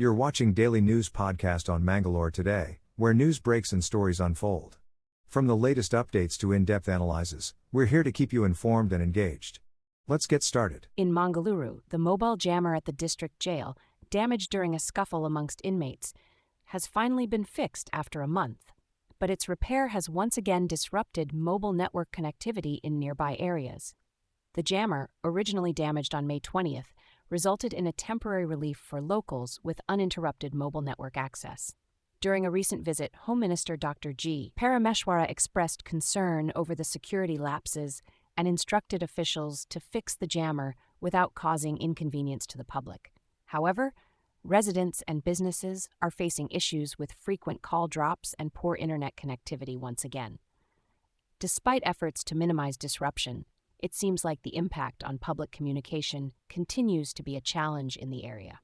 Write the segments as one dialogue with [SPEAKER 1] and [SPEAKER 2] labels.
[SPEAKER 1] You're watching Daily News Podcast on Mangalore today, where news breaks and stories unfold. From the latest updates to in-depth analyses, we're here to keep you informed and engaged. Let's get started.
[SPEAKER 2] In Mangaluru, the mobile jammer at the district jail, damaged during a scuffle amongst inmates, has finally been fixed after a month. But its repair has once again disrupted mobile network connectivity in nearby areas. The jammer, originally damaged on May 20th, resulted in a temporary relief for locals with uninterrupted mobile network access. During a recent visit, Home Minister Dr. G. Parameshwara expressed concern over the security lapses and instructed officials to fix the jammer without causing inconvenience to the public. However, residents and businesses are facing issues with frequent call drops and poor internet connectivity once again. Despite efforts to minimize disruption, it seems like the impact on public communication continues to be a challenge in the area.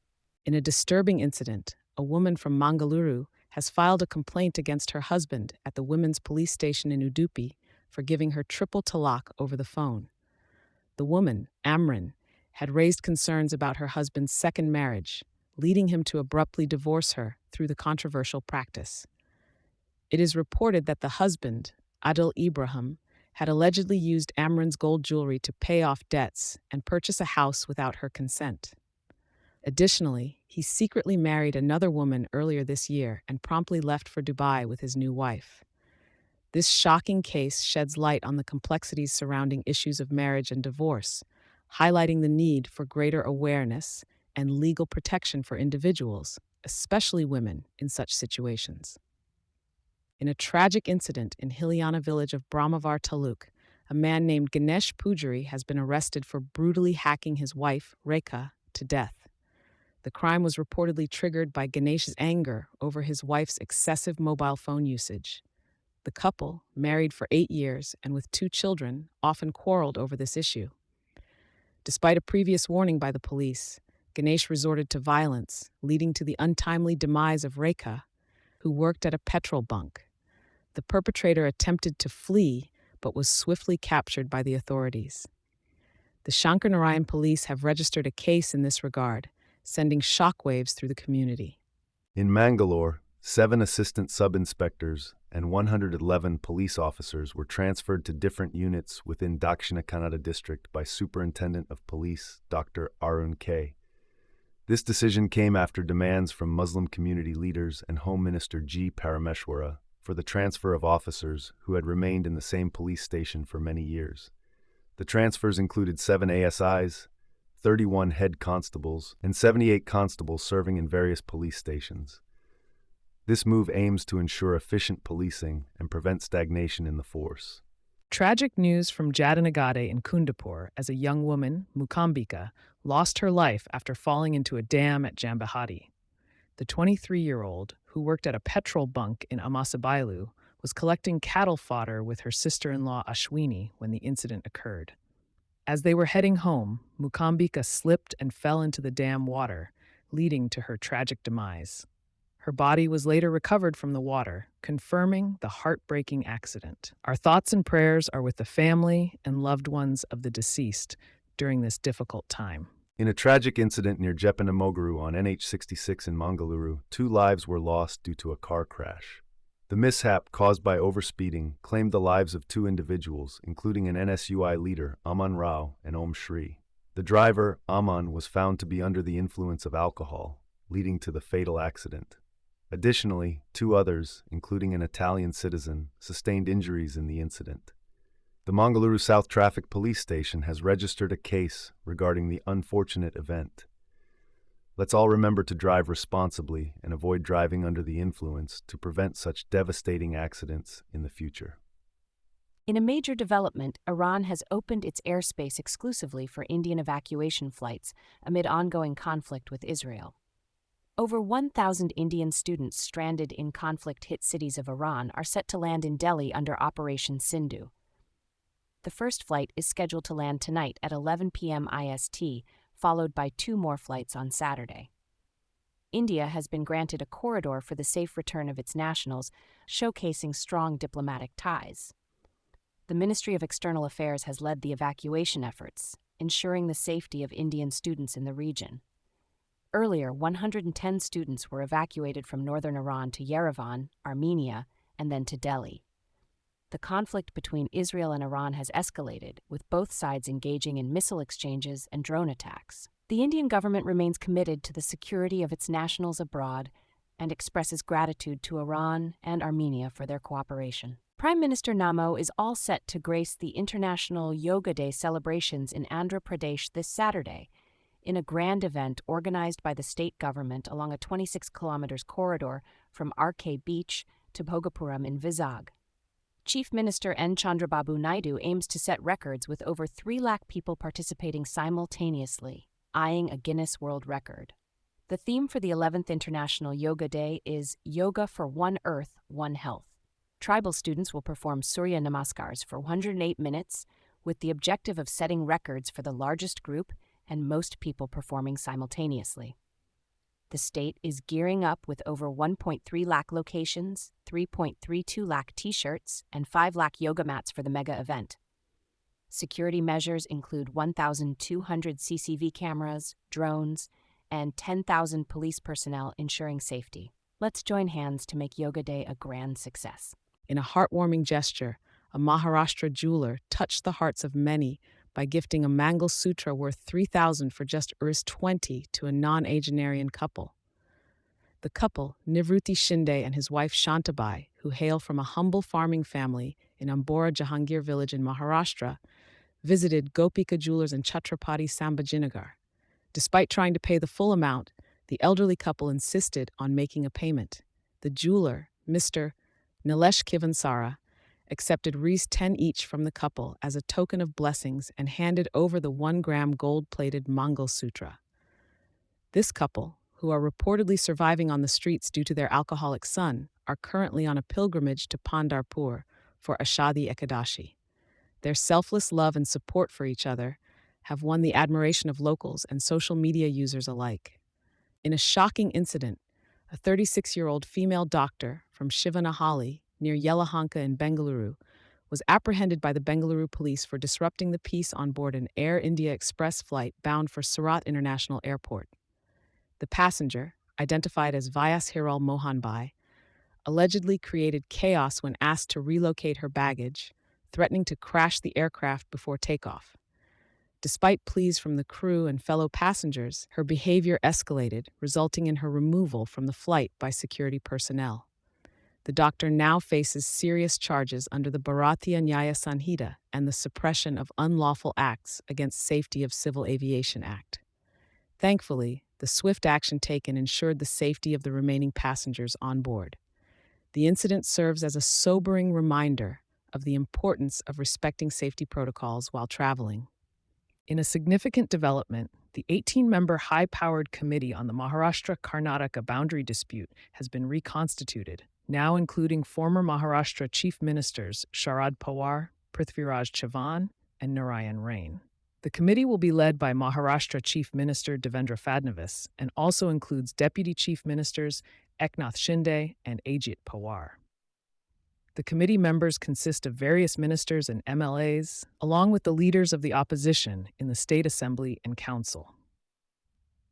[SPEAKER 3] In a disturbing incident, a woman from Mangaluru has filed a complaint against her husband at the women's police station in Udupi for giving her triple talaq over the phone. The woman, Amrin, had raised concerns about her husband's second marriage, leading him to abruptly divorce her through the controversial practice. It is reported that the husband, Adil Ibrahim, had allegedly used Amrin's gold jewelry to pay off debts and purchase a house without her consent. Additionally, he secretly married another woman earlier this year and promptly left for Dubai with his new wife. This shocking case sheds light on the complexities surrounding issues of marriage and divorce, highlighting the need for greater awareness and legal protection for individuals, especially women, in such situations. In a tragic incident in Hiliana village of Brahmavar Taluk, a man named Ganesh Pujari has been arrested for brutally hacking his wife, Rekha, to death. The crime was reportedly triggered by Ganesh's anger over his wife's excessive mobile phone usage. The couple, married for 8 years and with 2 children, often quarreled over this issue. Despite a previous warning by the police, Ganesh resorted to violence, leading to the untimely demise of Rekha, who worked at a petrol bunk. The perpetrator attempted to flee, but was swiftly captured by the authorities. The Shankarnarayan police have registered a case in this regard, sending shockwaves through the community.
[SPEAKER 4] In Mangalore, 7 assistant sub-inspectors and 111 police officers were transferred to different units within Dakshina Kannada district by Superintendent of Police Dr. Arun K. This decision came after demands from Muslim community leaders and Home Minister G. Parameshwara for the transfer of officers who had remained in the same police station for many years. The transfers included 7 ASIs, 31 head constables, and 78 constables serving in various police stations. This move aims to ensure efficient policing and prevent stagnation in the force.
[SPEAKER 3] Tragic news from Jeppinamogaru in Kundapur as a young woman, Mukambika, lost her life after falling into a dam at Jambahati. The 23-year-old, who worked at a petrol bunk in Amasabailu, was collecting cattle fodder with her sister-in-law Ashwini when the incident occurred. As they were heading home, Mukambika slipped and fell into the dam water, leading to her tragic demise. Her body was later recovered from the water, confirming the heartbreaking accident. Our thoughts and prayers are with the family and loved ones of the deceased during this difficult time.
[SPEAKER 4] In a tragic incident near Jeppinamogaru on NH66 in Mangaluru, 2 lives were lost due to a car crash. The mishap, caused by overspeeding, claimed the lives of 2 individuals, including an NSUI leader, Aman Rao, and Om Shri. The driver, Aman, was found to be under the influence of alcohol, leading to the fatal accident. Additionally, 2 others, including an Italian citizen, sustained injuries in the incident. The Mangaluru South Traffic Police Station has registered a case regarding the unfortunate event. Let's all remember to drive responsibly and avoid driving under the influence to prevent such devastating accidents in the future.
[SPEAKER 2] In a major development, Iran has opened its airspace exclusively for Indian evacuation flights amid ongoing conflict with Israel. Over 1,000 Indian students stranded in conflict-hit cities of Iran are set to land in Delhi under Operation Sindhu. The first flight is scheduled to land tonight at 11 p.m. IST, followed by 2 more flights on Saturday. India has been granted a corridor for the safe return of its nationals, showcasing strong diplomatic ties. The Ministry of External Affairs has led the evacuation efforts, ensuring the safety of Indian students in the region. Earlier, 110 students were evacuated from northern Iran to Yerevan, Armenia, and then to Delhi. The conflict between Israel and Iran has escalated, with both sides engaging in missile exchanges and drone attacks. The Indian government remains committed to the security of its nationals abroad and expresses gratitude to Iran and Armenia for their cooperation. Prime Minister Namo is all set to grace the International Yoga Day celebrations in Andhra Pradesh this Saturday, in a grand event organized by the state government along a 26 kilometers corridor from RK Beach to Bhogapuram in Vizag. Chief Minister N. Chandrababu Naidu aims to set records with over 3 lakh people participating simultaneously, eyeing a Guinness World Record. The theme for the 11th International Yoga Day is Yoga for One Earth, One Health. Tribal students will perform Surya Namaskars for 108 minutes with the objective of setting records for the largest group and most people performing simultaneously. The state is gearing up with over 1.3 lakh locations, 3.32 lakh t-shirts, and 5 lakh yoga mats for the mega event. Security measures include 1,200 CCTV cameras, drones, and 10,000 police personnel ensuring safety. Let's join hands to make Yoga Day a grand success.
[SPEAKER 3] In a heartwarming gesture, a Maharashtra jeweler touched the hearts of many by gifting a Mangal Sutra worth 3,000 for just Rs 20 to a non-Agenarian couple. The couple, Nivruti Shinde and his wife Shantabai, who hail from a humble farming family in Ambora Jahangir village in Maharashtra, visited Gopika Jewelers in Chhatrapati Sambhajinagar. Despite trying to pay the full amount, the elderly couple insisted on making a payment. The jeweler, Mr. Nilesh Kivansara, accepted Rs 10 each from the couple as a token of blessings and handed over the 1-gram gold-plated Mangal Sutra. This couple, who are reportedly surviving on the streets due to their alcoholic son, are currently on a pilgrimage to Pandharpur for Ashadi Ekadashi. Their selfless love and support for each other have won the admiration of locals and social media users alike. In a shocking incident, a 36-year-old female doctor from Shivanahalli, near Yelahanka in Bengaluru, was apprehended by the Bengaluru police for disrupting the peace on board an Air India Express flight bound for Surat International Airport. The passenger, identified as Vyas Hiral Mohanbai, allegedly created chaos when asked to relocate her baggage, threatening to crash the aircraft before takeoff. Despite pleas from the crew and fellow passengers, her behavior escalated, resulting in her removal from the flight by security personnel. The doctor now faces serious charges under the Bharatiya Nyaya Sanhita and the Suppression of Unlawful Acts Against Safety of Civil Aviation Act. Thankfully, the swift action taken ensured the safety of the remaining passengers on board. The incident serves as a sobering reminder of the importance of respecting safety protocols while traveling. In a significant development, the 18-member high-powered committee on the Maharashtra-Karnataka boundary dispute has been reconstituted, now including former Maharashtra Chief Ministers Sharad Pawar, Prithviraj Chavan, and Narayan Rain. The committee will be led by Maharashtra Chief Minister Devendra Fadnavis and also includes Deputy Chief Ministers Eknath Shinde and Ajit Pawar. The committee members consist of various ministers and MLAs, along with the leaders of the opposition in the State Assembly and Council.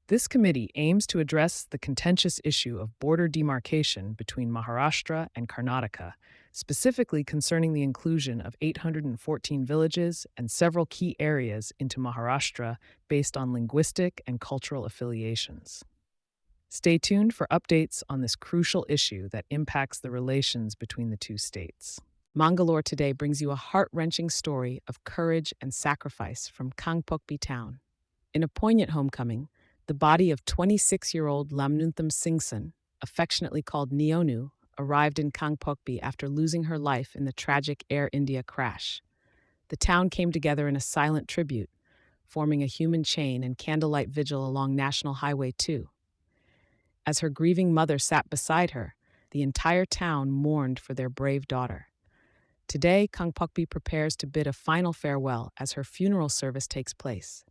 [SPEAKER 3] This committee aims to address the contentious issue of border demarcation between Maharashtra and Karnataka, specifically concerning the inclusion of 814 villages and several key areas into Maharashtra based on linguistic and cultural affiliations. Stay tuned for updates on this crucial issue that impacts the relations between the two states. Mangalore today brings you a heart-wrenching story of courage and sacrifice from Kangpokpi town. In a poignant homecoming, the body of 26-year-old Lamnuntham Singson, affectionately called Neonu, arrived in Kangpokpi after losing her life in the tragic Air India crash. The town came together in a silent tribute, forming a human chain and candlelight vigil along National Highway 2. As her grieving mother sat beside her, the entire town mourned for their brave daughter. Today, Kangpokpi prepares to bid a final farewell as her funeral service takes place.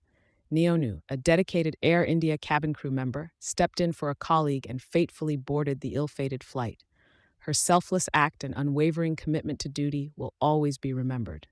[SPEAKER 3] Neonu, a dedicated Air India cabin crew member, stepped in for a colleague and fatefully boarded the ill-fated flight. Her selfless act and unwavering commitment to duty will always be remembered.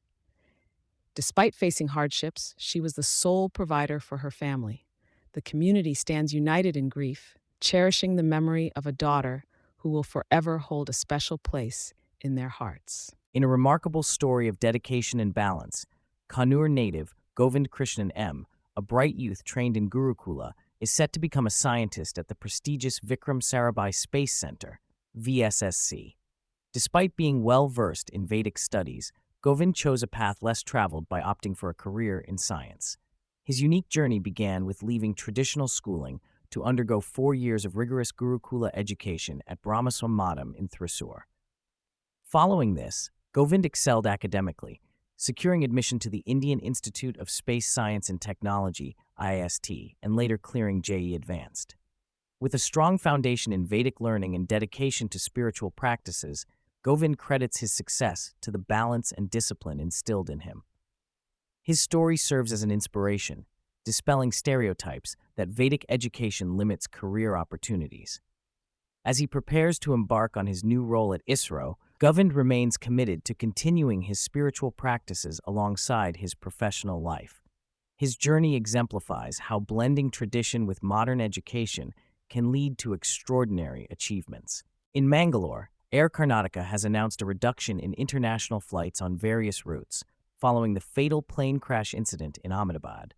[SPEAKER 3] Despite facing hardships, she was the sole provider for her family. The community stands united in grief, cherishing the memory of a daughter who will forever hold a special place in their hearts.
[SPEAKER 5] In a remarkable story of dedication and balance, Kannur native Govind Krishnan M., a bright youth trained in Gurukula, is set to become a scientist at the prestigious Vikram Sarabhai Space Center, VSSC. Despite being well-versed in Vedic studies, Govind chose a path less traveled by opting for a career in science. His unique journey began with leaving traditional schooling to undergo 4 years of rigorous Gurukula education at Brahmaswam Madam in Thrissur. Following this, Govind excelled academically, securing admission to the Indian Institute of Space Science and Technology, IIST, and later clearing JEE Advanced. With a strong foundation in Vedic learning and dedication to spiritual practices, Govind credits his success to the balance and discipline instilled in him. His story serves as an inspiration, dispelling stereotypes that Vedic education limits career opportunities. As he prepares to embark on his new role at ISRO, Govind remains committed to continuing his spiritual practices alongside his professional life. His journey exemplifies how blending tradition with modern education can lead to extraordinary achievements. In Mangalore, Air Karnataka has announced a reduction in international flights on various routes, following the fatal plane crash incident in Ahmedabad.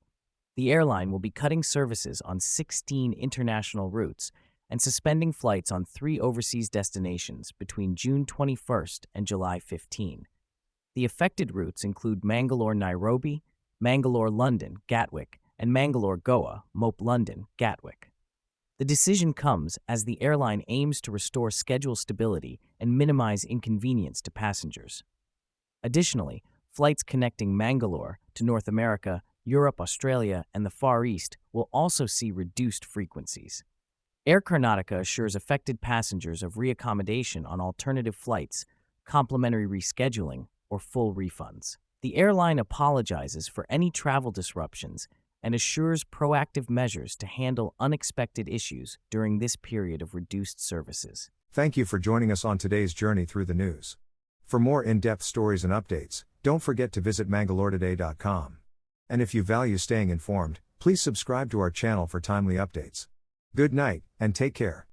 [SPEAKER 5] The airline will be cutting services on 16 international routes and suspending flights on 3 overseas destinations between June 21st and July 15. The affected routes include Mangalore-Nairobi, Mangalore-London, Gatwick, and Mangalore-Goa, Mope-London, Gatwick. The decision comes as the airline aims to restore schedule stability and minimize inconvenience to passengers. Additionally, flights connecting Mangalore to North America, Europe, Australia, and the Far East will also see reduced frequencies. Air Karnataka assures affected passengers of reaccommodation on alternative flights, complimentary rescheduling, or full refunds. The airline apologizes for any travel disruptions and assures proactive measures to handle unexpected issues during this period of reduced services.
[SPEAKER 1] Thank you for joining us on today's journey through the news. For more in-depth stories and updates, don't forget to visit mangaloretoday.com. And if you value staying informed, please subscribe to our channel for timely updates. Good night, and take care.